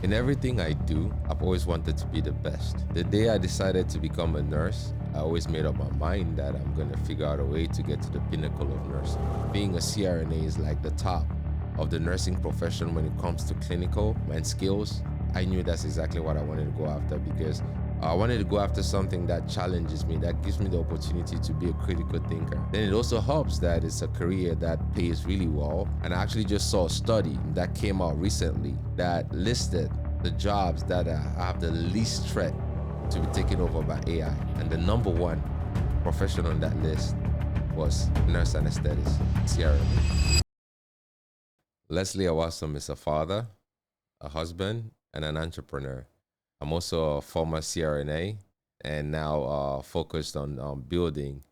In everything I do, I've always wanted to be the best. The day I decided to become a nurse, I always made up my mind that I'm going to figure out a way to get to the pinnacle of nursing. Being a CRNA is like the top of the nursing profession when it comes to clinical and skills. I knew that's exactly what I wanted to go after because I wanted to go after something that challenges me, that gives me the opportunity to be a critical thinker. Then it also helps that it's a career that pays really well. And I actually just saw a study that came out recently that listed the jobs that have the least threat to be taken over by AI. And the number one profession on that list was nurse anesthetist, CRNA. Leslie Awasom is a father, a husband, and an entrepreneur. I'm also a former CRNA and now focused on building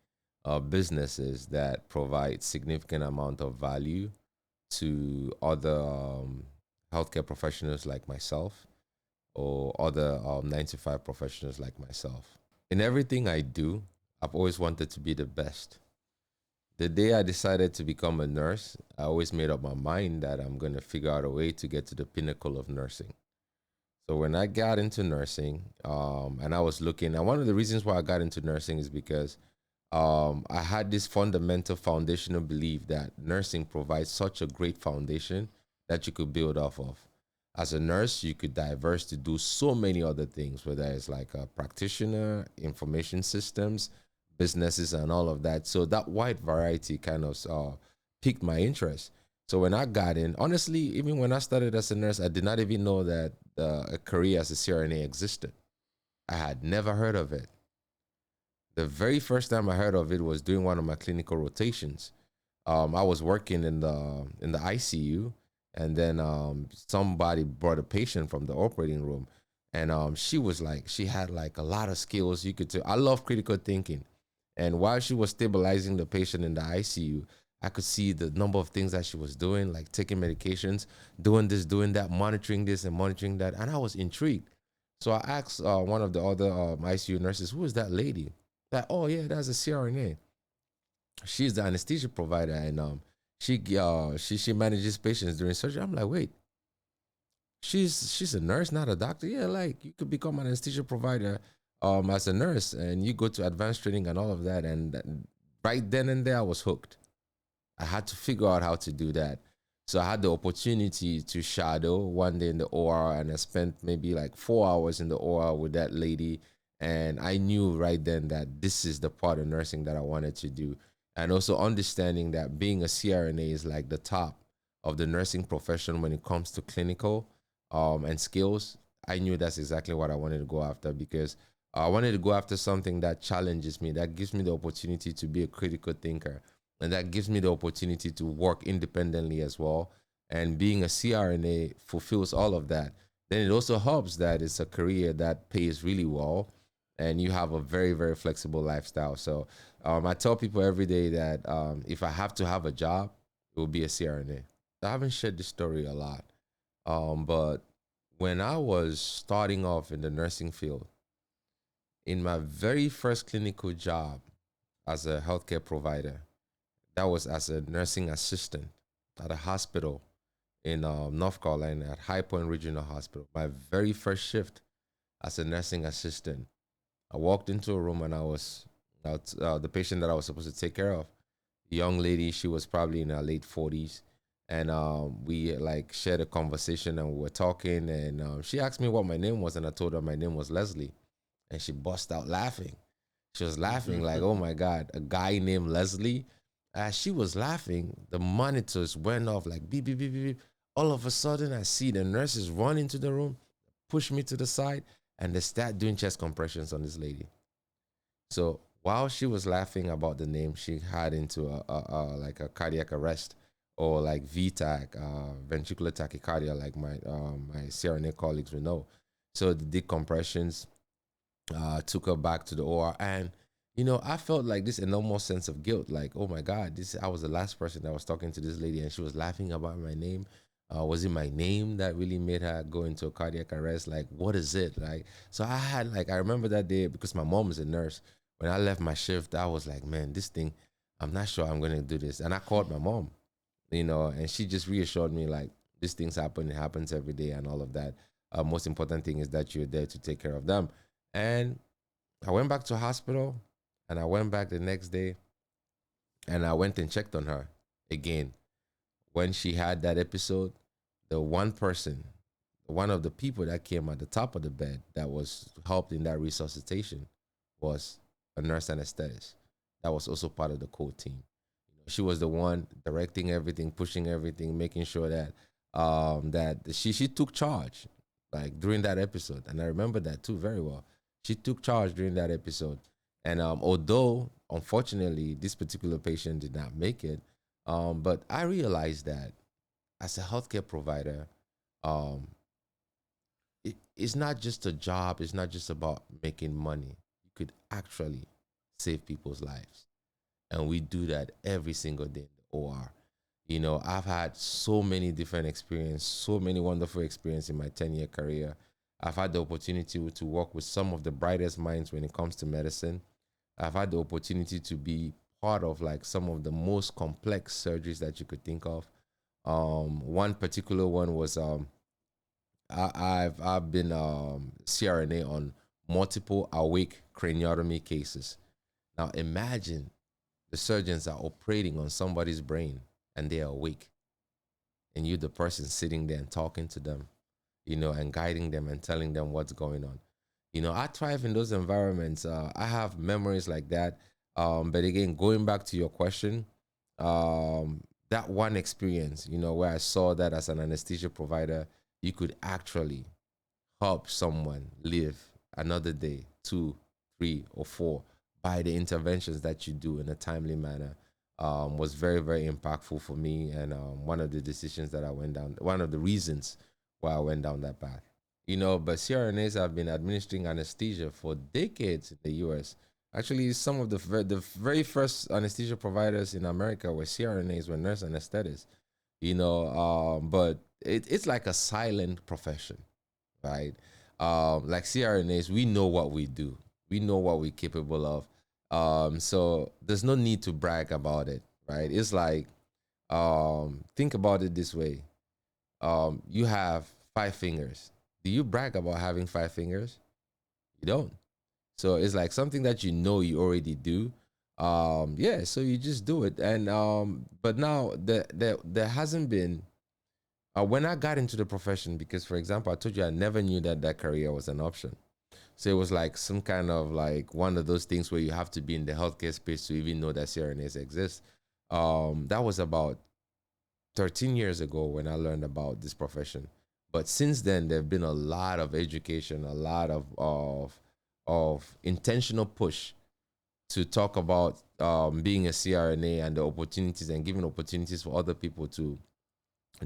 businesses that provide significant amount of value to other healthcare professionals like myself or other 9 to 5 professionals like myself. In everything I do, I've always wanted to be the best. The day I decided to become a nurse, I always made up my mind that I'm going to figure out a way to get to the pinnacle of nursing. So when I got into nursing, and I was looking, and one of the reasons why I got into nursing is because I had this fundamental foundational belief that nursing provides such a great foundation that you could build off of. As a nurse, you could diverse to do so many other things, whether it's like a practitioner, information systems, businesses, and all of that. So that wide variety kind of piqued my interest. So when I got in, honestly, even when I started as a nurse, I did not even know that a career as a CRNA existed. I had never heard of it. The very first time I heard of it was doing one of my clinical rotations. I was working in the ICU, and then somebody brought a patient from the operating room, and she was like, she had like a lot of skills. You could tell. I love critical thinking, and while she was stabilizing the patient in the ICU, I could see the number of things that she was doing, like taking medications, doing this, doing that, monitoring this and monitoring that, and I was intrigued. So I asked one of the other ICU nurses, "Who is that lady?" That, oh yeah, that's a CRNA. She's the anesthesia provider, and she manages patients during surgery. I'm like, wait, she's a nurse, not a doctor. Yeah, like you could become an anesthesia provider as a nurse, and you go to advanced training and all of that. And right then and there, I was hooked. I had to figure out how to do that. So I had the opportunity to shadow one day in the OR, and I spent maybe like 4 hours in the OR with that lady. And I knew right then that this is the part of nursing that I wanted to do. And also understanding that being a CRNA is like the top of the nursing profession when it comes to clinical and skills. I knew that's exactly what I wanted to go after because I wanted to go after something that challenges me, that gives me the opportunity to be a critical thinker, and that gives me the opportunity to work independently as well. And being a CRNA fulfills all of that. Then it also helps that it's a career that pays really well, and you have a very very flexible lifestyle. So I tell people every day that if I have to have a job, it will be a CRNA. I haven't shared this story a lot, but when I was starting off in the nursing field, in my very first clinical job as a healthcare provider, that was as a nursing assistant at a hospital in North Carolina at High Point Regional Hospital. My very first shift as a nursing assistant, I walked into a room and I was the patient that I was supposed to take care of. A young lady, she was probably in her late 40s. And we like shared a conversation and we were talking. And she asked me what my name was, and I told her my name was Leslie. And she bust out laughing. She was laughing like, "Oh my God, a guy named Leslie." As she was laughing, the monitors went off like beep, beep, beep, beep, beep. All of a sudden, I see the nurses run into the room, push me to the side, and they start doing chest compressions on this lady. So while she was laughing about the name, she had into like a cardiac arrest or like VTAC, ventricular tachycardia, like my CRNA colleagues will know. So the decompressions took her back to the OR, and I felt like this enormous sense of guilt, like, oh my God, this I was the last person that was talking to this lady, and she was laughing about my name. Was it my name that really made her go into a cardiac arrest? Like, what is it? Like, so I remember that day because my mom is a nurse. When I left my shift, I was like, man, this thing, I'm not sure I'm gonna do this. And I called my mom, and she just reassured me like, these things happen, it happens every day, and all of that. Most important thing is that you're there to take care of them. And I went back to hospital, and I went back the next day, and I went and checked on her again. When she had that episode, the one person, one of the people that came at the top of the bed that was helped in that resuscitation was a nurse anesthetist that was also part of the core team. She was the one directing everything, pushing everything, making sure that that she took charge like during that episode, and I remember that too very well. She took charge during that episode, and although unfortunately this particular patient did not make it, but I realized that as a healthcare provider, um, it's not just a job. It's not just about making money. You could actually save people's lives, and we do that every single day in the OR. I've had so many different experiences, so many wonderful experiences in my 10-year career. I've had the opportunity to work with some of the brightest minds when it comes to medicine. I've had the opportunity to be part of like some of the most complex surgeries that you could think of. One particular one was I've been CRNA on multiple awake craniotomy cases. Now imagine the surgeons are operating on somebody's brain and they are awake, and you the person sitting there and talking to them, and guiding them and telling them what's going on. I thrive in those environments. I have memories like that. But again, going back to your question, that one experience, where I saw that as an anesthesia provider, you could actually help someone live another day, two, three, or four by the interventions that you do in a timely manner, was very, very impactful for me. And one of the decisions that I went down, one of the reasons why I went down that path. But CRNAs have been administering anesthesia for decades in the US. Actually, some of the very first anesthesia providers in America were CRNAs, were nurse anesthetists, but it's like a silent profession, right? Like CRNAs, we know what we do. We know what we're capable of. So there's no need to brag about it, right? It's like, think about it this way. You have 5 fingers. Do you brag about having 5 fingers? You don't. So it's like something that you already do. Yeah, so you just do it. And but now there hasn't been when I got into the profession, because for example, I told you I never knew that that career was an option. So it was like some kind of like one of those things where you have to be in the healthcare space to even know that CRNAs exist. That was about 13 years ago when I learned about this profession. But since then, there have been a lot of education, a lot of intentional push to talk about being a CRNA and the opportunities and giving opportunities for other people to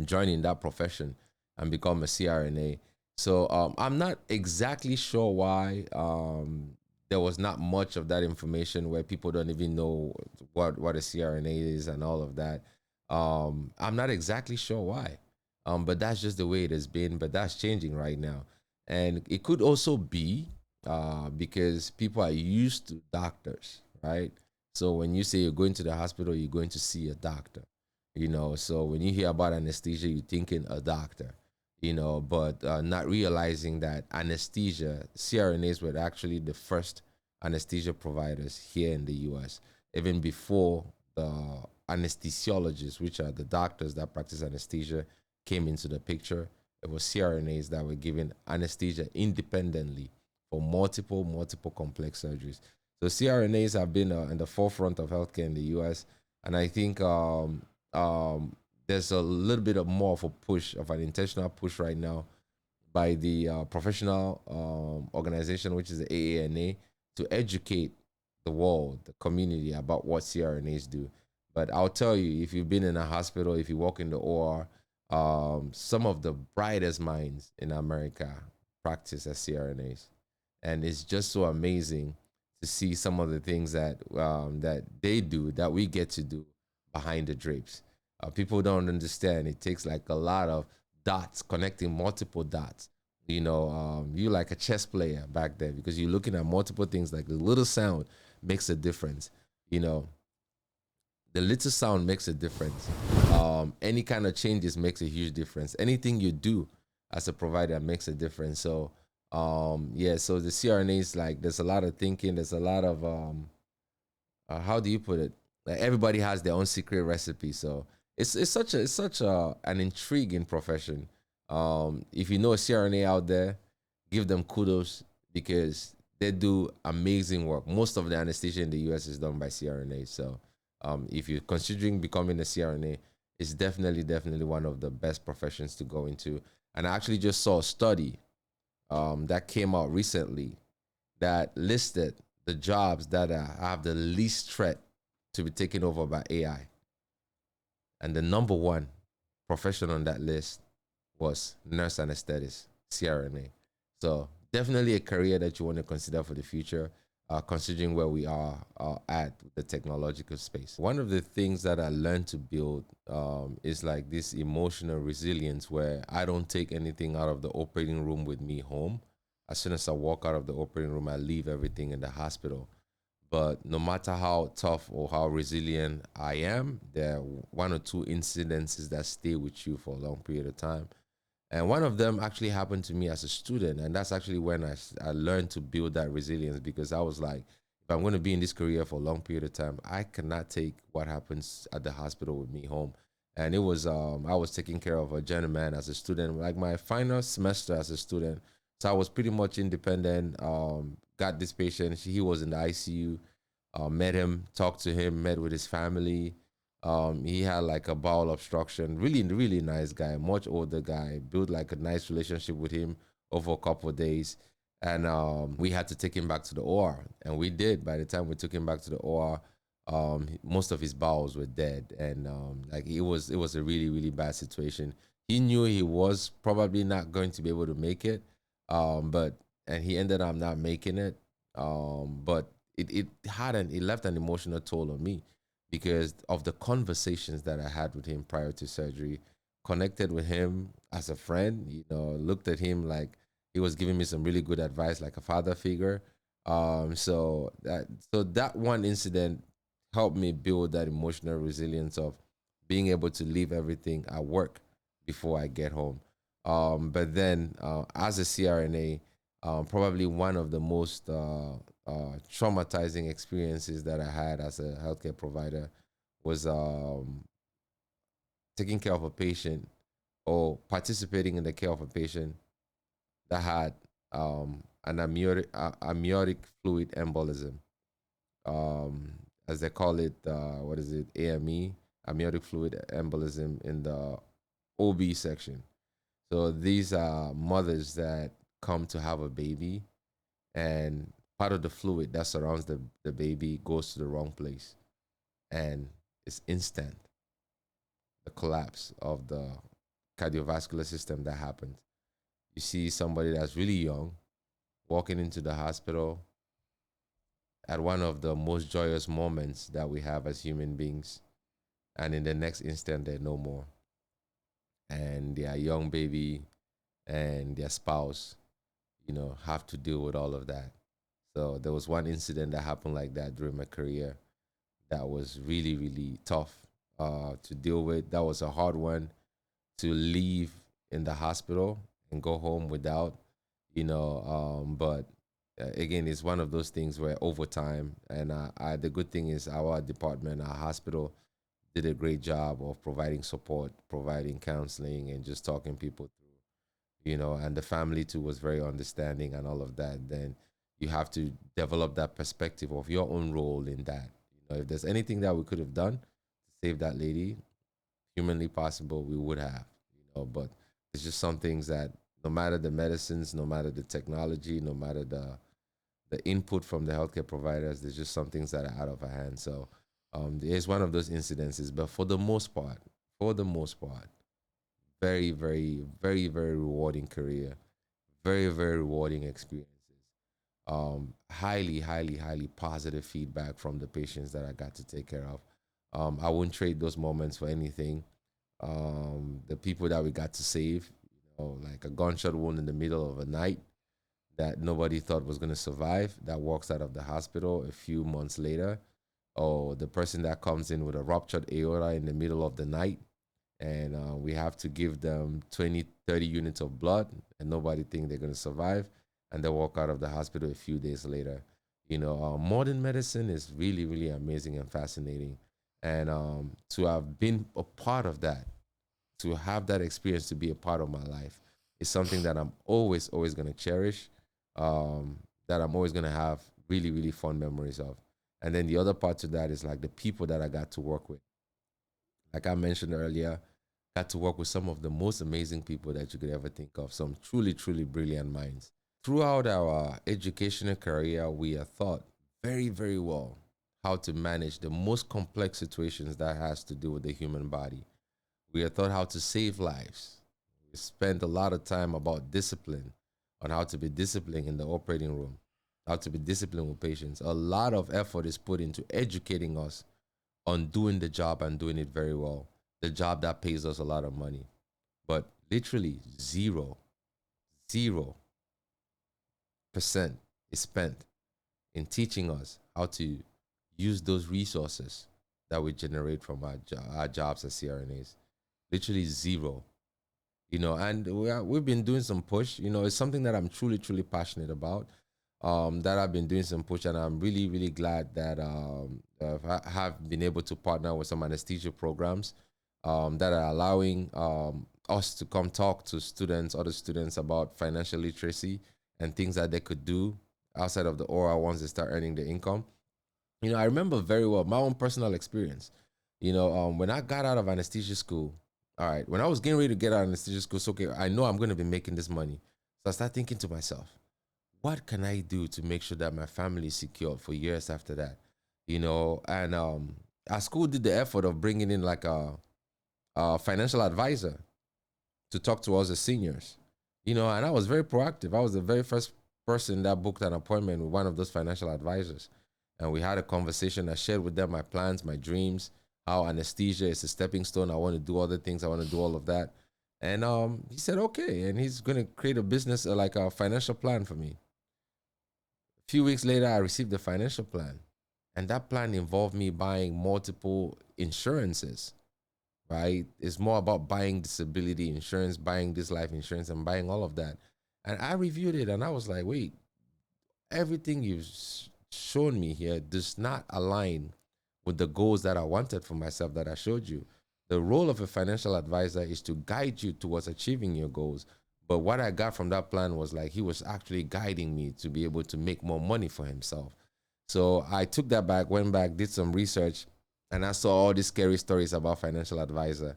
join in that profession and become a CRNA. So I'm not exactly sure why there was not much of that information where people don't even know what a CRNA is and all of that. I'm not exactly sure why, but that's just the way it has been. But that's changing right now, and it could also be because people are used to doctors, right? So when you say you're going to the hospital, you're going to see a doctor. So when you hear about anesthesia, you're thinking a doctor, but not realizing that anesthesia, CRNAs were actually the first anesthesia providers here in the US, even before the anesthesiologists, which are the doctors that practice anesthesia, came into the picture. It was CRNAs that were giving anesthesia independently for multiple complex surgeries. So CRNAs have been in the forefront of healthcare in the US, and I think um, there's a little bit of more of a push, of an intentional push right now by the professional organization, which is the AANA, to educate the world, the community about what CRNAs do. But I'll tell you, if you've been in a hospital, if you walk in the OR, some of the brightest minds in America practice as CRNAs, and it's just so amazing to see some of the things that they do that we get to do behind the drapes. People don't understand. It takes like a lot of dots, connecting multiple dots. You like a chess player back then because you're looking at multiple things. Like the little sound makes a difference. You know, the little sound makes a difference. Any kind of changes makes a huge difference. Anything you do as a provider that makes a difference. So yeah, so the CRNA is like there's a lot of thinking, there's a lot of how do you put it? Like everybody has their own secret recipe. So it's such a an intriguing profession. If you know a CRNA out there, give them kudos because they do amazing work. Most of the anesthesia in the US is done by CRNA. So if you're considering becoming a CRNA, it's definitely one of the best professions to go into. And I actually just saw a study that came out recently that listed the jobs that have the least threat to be taken over by AI. And the number one profession on that list was nurse anesthetist, CRNA. So definitely a career that you want to consider for the future, considering where we are at the technological space. One of the things that I learned to build is like this emotional resilience where I don't take anything out of the operating room with me home. As soon as I walk out of the operating room, I leave everything in the hospital. But no matter how tough or how resilient I am, there are one or two incidences that stay with you for a long period of time. And one of them actually happened to me as a student. And that's actually when I learned to build that resilience because I was like, if I'm going to be in this career for a long period of time, I cannot take what happens at the hospital with me home. And it was, I was taking care of a gentleman as a student, like my final semester as a student. So I was pretty much independent. Got this patient. He was in the ICU. Met him, talked to him, met with his family. He had like a bowel obstruction. Really nice guy, much older guy. Built like a nice relationship with him over a couple of days, and we had to take him back to the OR, and we did. By the time we took him back to the OR, most of his bowels were dead, and like it was a really bad situation. He knew he was probably not going to be able to make it, but and he ended up not making it. But it left an emotional toll on me because of the conversations that I had with him prior to surgery, connected with him as a friend, looked at him like he was giving me some really good advice, like a father figure. So that one incident helped me build that emotional resilience of being able to leave everything at work before I get home. But then, as a CRNA, probably one of the most traumatizing experiences that I had as a healthcare provider was taking care of a patient or participating in the care of a patient that had an amniotic fluid embolism, um, as they call it. What is it? AME, amniotic fluid embolism in the OB section. So these are mothers that come to have a baby, and part of the fluid that surrounds the baby goes to the wrong place, and it's instant, the collapse of the cardiovascular system that happens. You see somebody that's really young walking into the hospital at one of the most joyous moments that we have as human beings, and in the next instant, they're no more. And their young baby and their spouse, have to deal with all of that. So there was one incident that happened like that during my career that was really tough to deal with. That was a hard one to leave in the hospital and go home without, but again, it's one of those things where over time, and the good thing is our department, our hospital, did a great job of providing support, providing counseling, and just talking people through, and the family too was very understanding and all of that. Then you have to develop that perspective of your own role in that. If there's anything that we could have done to save that lady, humanly possible, we would have. But it's just some things that no matter the medicines, no matter the technology, no matter the input from the healthcare providers, there's just some things that are out of our hands. So it's one of those incidences. But for the most part, very rewarding career, very rewarding experiences. Highly positive feedback from the patients that I got to take care of. I wouldn't trade those moments for anything. The people that we got to save, like a gunshot wound in the middle of a night that nobody thought was going to survive, that walks out of the hospital a few months later, or the person that comes in with a ruptured aorta in the middle of the night, and we have to give them 30 units of blood, and nobody think they're going to survive, and they walk out of the hospital a few days later. Modern medicine is really, really amazing and fascinating. And to have been a part of that, to have that experience to be a part of my life is something that I'm always, always going to cherish, that I'm always going to have really, really fond memories of. And then the other part to that is like the people that I got to work with. Like I mentioned earlier, got to work with some of the most amazing people that you could ever think of, some truly, truly brilliant minds. Throughout our educational career, we are taught very, very well how to manage the most complex situations that has to do with the human body. We are taught how to save lives. We spend a lot of time about discipline, on how to be disciplined in the operating room, how to be disciplined with patients. A lot of effort is put into educating us on doing the job and doing it very well. The job that pays us a lot of money. But literally 0% is spent in teaching us how to use those resources that we generate from our jobs as CRNAs. Literally zero. And we've been doing some push. It's something that I'm truly, truly passionate about. That I've been doing some push, and I'm really, really glad that I have been able to partner with some anesthesia programs that are allowing us to come talk to students, other students, about financial literacy and things that they could do outside of the OR once they start earning the income. I remember very well my own personal experience. When I got out of anesthesia school, all right, when I was getting ready to get out of anesthesia school, so okay, I know I'm going to be making this money. So I started thinking to myself, what can I do to make sure that my family is secure for years after that? And our school did the effort of bringing in like a financial advisor to talk to us as seniors. And I was very proactive. I was the very first person that booked an appointment with one of those financial advisors. And we had a conversation. I shared with them my plans, my dreams, how anesthesia is a stepping stone. I want to do other things. I want to do all of that. And he said, okay. And he's going to create a business, like a financial plan for me. A few weeks later, I received the financial plan. And that plan involved me buying multiple insurances, right? It's more about buying disability insurance, buying this life insurance, and buying all of that. And I reviewed it and I was like, wait, everything you've shown me here does not align with the goals that I wanted for myself that I showed you. The role of a financial advisor is to guide you towards achieving your goals. But what I got from that plan was like he was actually guiding me to be able to make more money for himself. So I took that back, went back, did some research, and I saw all these scary stories about financial advisors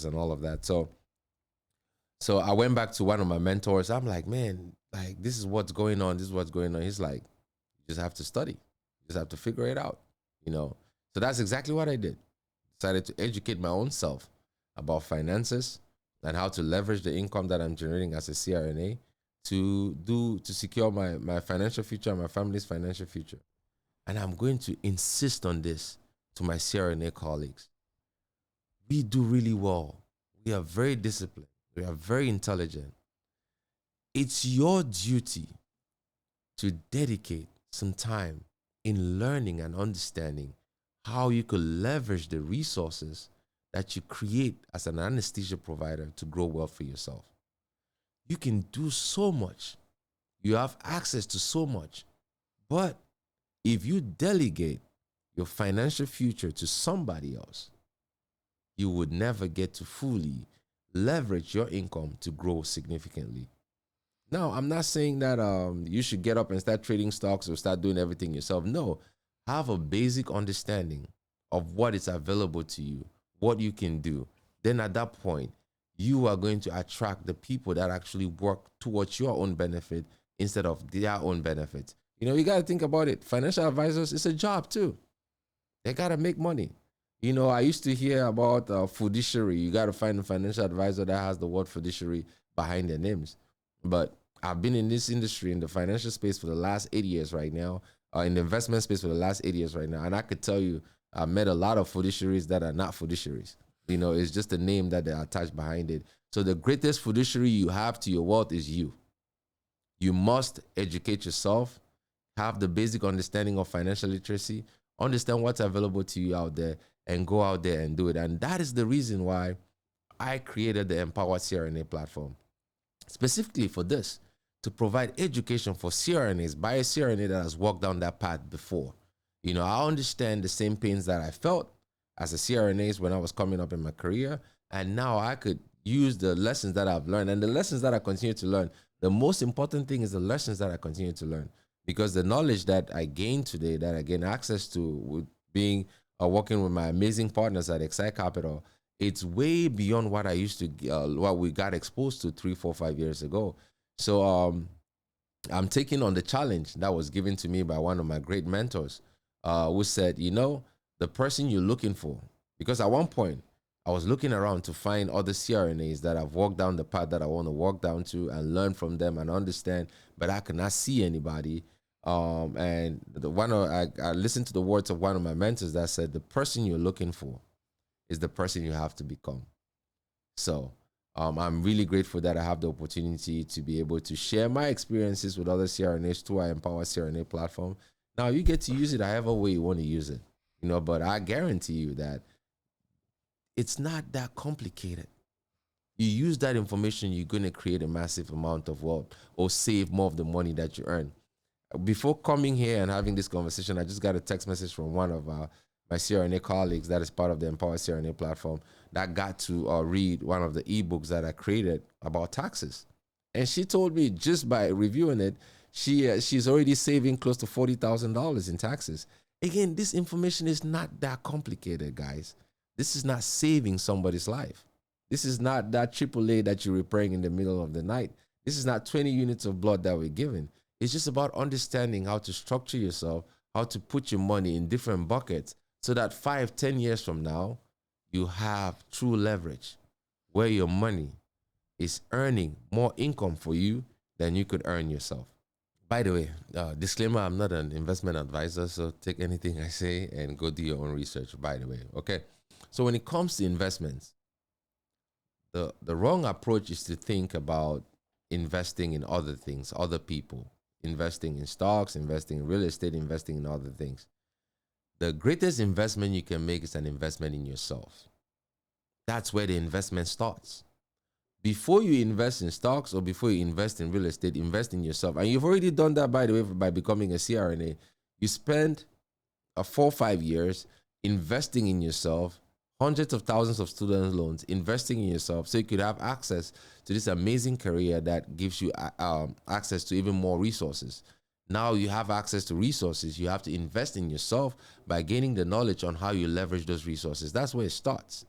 and all of that. So I went back to one of my mentors. I'm like, man, like this is what's going on. This is what's going on. He's like, you just have to study. You just have to figure it out. So that's exactly what I did. Decided to educate my own self about finances and how to leverage the income that I'm generating as a CRNA to secure my financial future and my family's financial future. And I'm going to insist on this to my CRNA colleagues. We do really well. We are very disciplined. We are very intelligent. It's your duty to dedicate some time in learning and understanding how you could leverage the resources that you create as an anesthesia provider to grow well for yourself. You can do so much. You have access to so much. But if you delegate your financial future to somebody else, you would never get to fully leverage your income to grow significantly. Now, I'm not saying that you should get up and start trading stocks or start doing everything yourself. No, have a basic understanding of what is available to you, what you can do. Then at that point, you are going to attract the people that actually work towards your own benefit instead of their own benefit. You got to think about it. Financial advisors, it's a job too. They got to make money. I used to hear about fiduciary. You got to find a financial advisor that has the word fiduciary behind their names. But I've been in this industry, in the financial space for the last 8 years right now, in the investment space for the last 8 years right now. And I could tell you, I've met a lot of fiduciaries that are not fiduciaries. It's just a name that they are attached behind it. So the greatest fiduciary you have to your wealth is you. You must educate yourself, have the basic understanding of financial literacy, understand what's available to you out there, and go out there and do it. And that is the reason why I created the Empowered CRNA platform specifically for this, to provide education for CRNAs by a CRNA that has walked down that path before. I understand the same pains that I felt as a CRNAs when I was coming up in my career, and now I could use the lessons that I've learned and the lessons that I continue to learn. The most important thing is the lessons that I continue to learn, because the knowledge that I gain today, that I gain access to with being working with my amazing partners at Excite Capital, it's way beyond what I used to, what we got exposed to 3, 4, 5 years ago. So I'm taking on the challenge that was given to me by one of my great mentors, who said, the person you're looking for, because at one point I was looking around to find other CRNAs that have walked down the path that I want to walk down to and learn from them and understand, but I could not see anybody. And I listened to the words of one of my mentors that said, the person you're looking for is the person you have to become. So I'm really grateful that I have the opportunity to be able to share my experiences with other CRNAs through our Empower CRNA platform. Now you get to use it however way you want to use it, but I guarantee you that it's not that complicated. You use that information, you're going to create a massive amount of wealth or save more of the money that you earn. Before coming here and having this conversation, I just got a text message from one of my CRNA colleagues that is part of the Empower CRNA platform that got to read one of the ebooks that I created about taxes. And she told me just by reviewing it, she's already saving close to $40,000 in taxes. Again, this information is not that complicated, guys. This is not saving somebody's life. This is not that AAA that you're repairing in the middle of the night. This is not 20 units of blood that we're giving. It's just about understanding how to structure yourself, how to put your money in different buckets so that 5, 10 years from now, you have true leverage where your money is earning more income for you than you could earn yourself. By the way, disclaimer, I'm not an investment advisor, so take anything I say and go do your own research, by the way, okay? So when it comes to investments, the wrong approach is to think about investing in other things, other people, investing in stocks, investing in real estate, investing in other things. The greatest investment you can make is an investment in yourself. That's where the investment starts. Before you invest in stocks or before you invest in real estate, invest in yourself. And you've already done that, by the way, by becoming a CRNA. You spend 4 or 5 years investing in yourself, hundreds of thousands of student loans, investing in yourself so you could have access to this amazing career that gives you access to even more resources. Now you have access to resources. You have to invest in yourself by gaining the knowledge on how you leverage those resources. That's where it starts,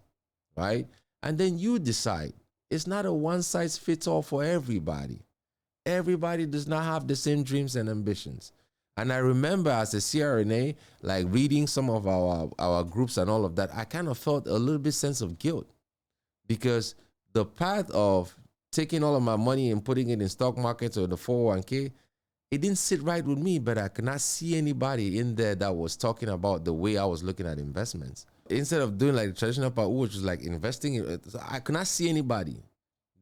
right? And then you decide. It's not a one-size-fits-all for everybody. Everybody does not have the same dreams and ambitions. And I remember as a CRNA, like reading some of our groups and all of that, I kind of felt a little bit sense of guilt because the path of taking all of my money and putting it in stock markets or the 401k, it didn't sit right with me, but I could not see anybody in there that was talking about the way I was looking at investments. Instead of doing like the traditional part, which was like investing, I could not see anybody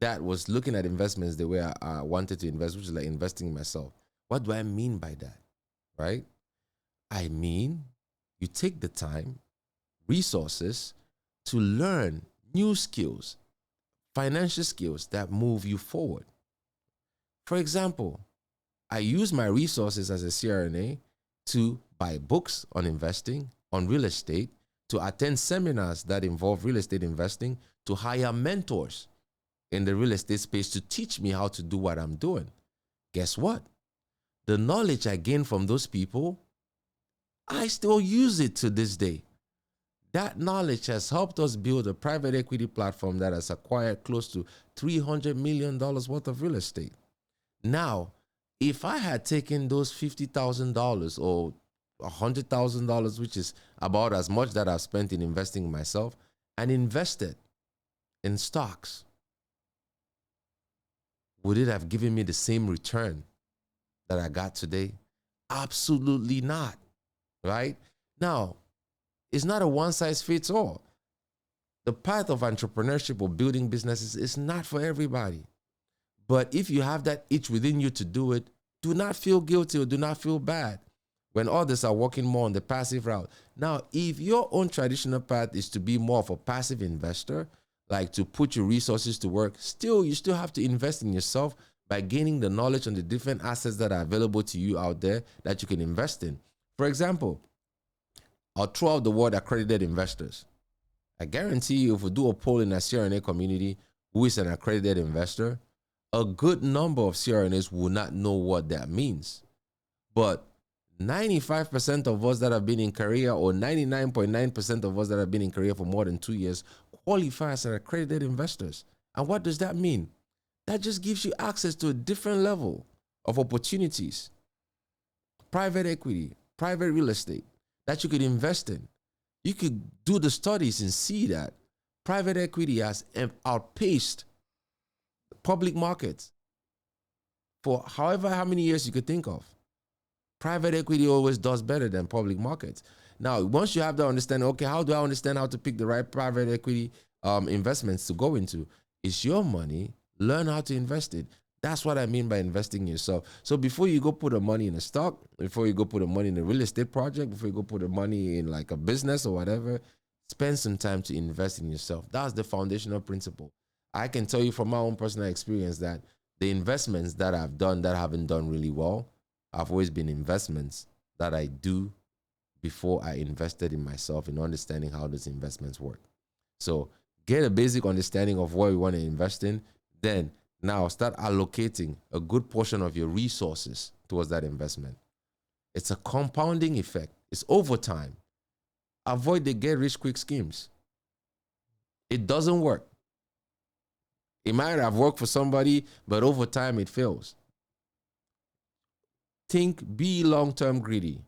that was looking at investments the way I wanted to invest, which is like investing in myself. What do I mean by that? Right? I mean, you take the time, resources to learn new skills, financial skills that move you forward. For example, I use my resources as a CRNA to buy books on investing, on real estate, to attend seminars that involve real estate investing, to hire mentors in the real estate space to teach me how to do what I'm doing. Guess what? The knowledge I gained from those people, I still use it to this day. That knowledge has helped us build a private equity platform that has acquired close to $300 million worth of real estate. Now, if I had taken those $50,000 or $100,000, which is about as much that I've spent in investing in myself, and invested in stocks, would it have given me the same return that I got today? Absolutely not, right? Now, it's not a one-size-fits-all. The path of entrepreneurship or building businesses is not for everybody. But if you have that itch within you to do it, do not feel guilty or do not feel bad when others are walking more on the passive route. Now, if your own traditional path is to be more of a passive investor, like to put your resources to work, still you still have to invest in yourself by gaining the knowledge on the different assets that are available to you out there that you can invest in. For example, I'll throw out the word accredited investors. I guarantee you, if we do a poll in a CRNA community who is an accredited investor, a good number of CRNAs will not know what that means. But 95% of us that have been in Korea, or 99.9% of us that have been in Korea for more than 2 years, qualify as accredited investors. And what does that mean? That just gives you access to a different level of opportunities. Private equity, private real estate that you could invest in. You could do the studies and see that private equity has outpaced public markets for however how many years you could think of. Private equity always does better than public markets. Now, once you have the understanding, okay, how do I understand how to pick the right private equity investments to go into? It's your money. Learn how to invest it. That's what I mean by investing in yourself. So before you go put the money in a stock, before you go put the money in a real estate project, before you go put the money in like a business or whatever, spend some time to invest in yourself. That's the foundational principle. I can tell you from my own personal experience that the investments that I've done that haven't done really well have always been investments that I do before I invested in myself, in understanding how those investments work. So get a basic understanding of what you want to invest in, then now start allocating a good portion of your resources towards that investment. It's a compounding effect. It's over time. Avoid the get rich quick schemes. It doesn't work. It might have worked for somebody, but over time it fails. Be long-term greedy.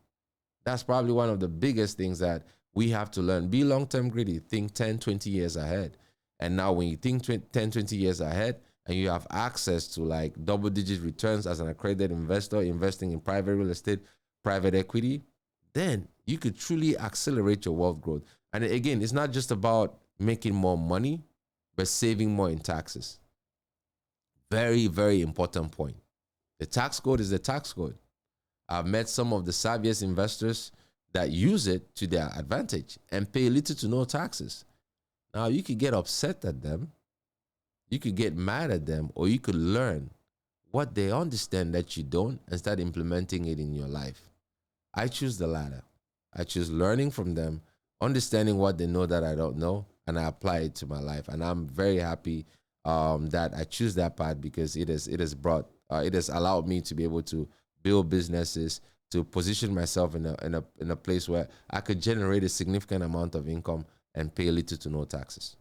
That's probably one of the biggest things that we have to learn. Be long-term greedy. Think 10, 20 years ahead. And now when you think 10, 20 years ahead and you have access to like double-digit returns as an accredited investor investing in private real estate, private equity, then you could truly accelerate your wealth growth. And again, it's not just about making more money, but saving more in taxes. Very, very important point. The tax code is the tax code. I've met some of the savviest investors that use it to their advantage and pay little to no taxes. Now, you could get upset at them, you could get mad at them, or you could learn what they understand that you don't and start implementing it in your life. I choose the latter. I choose learning from them, understanding what they know that I don't know, and I apply it to my life. And I'm very happy that I choose that path because it has allowed me to be able to build businesses, to position myself in a place where I could generate a significant amount of income and pay little to no taxes.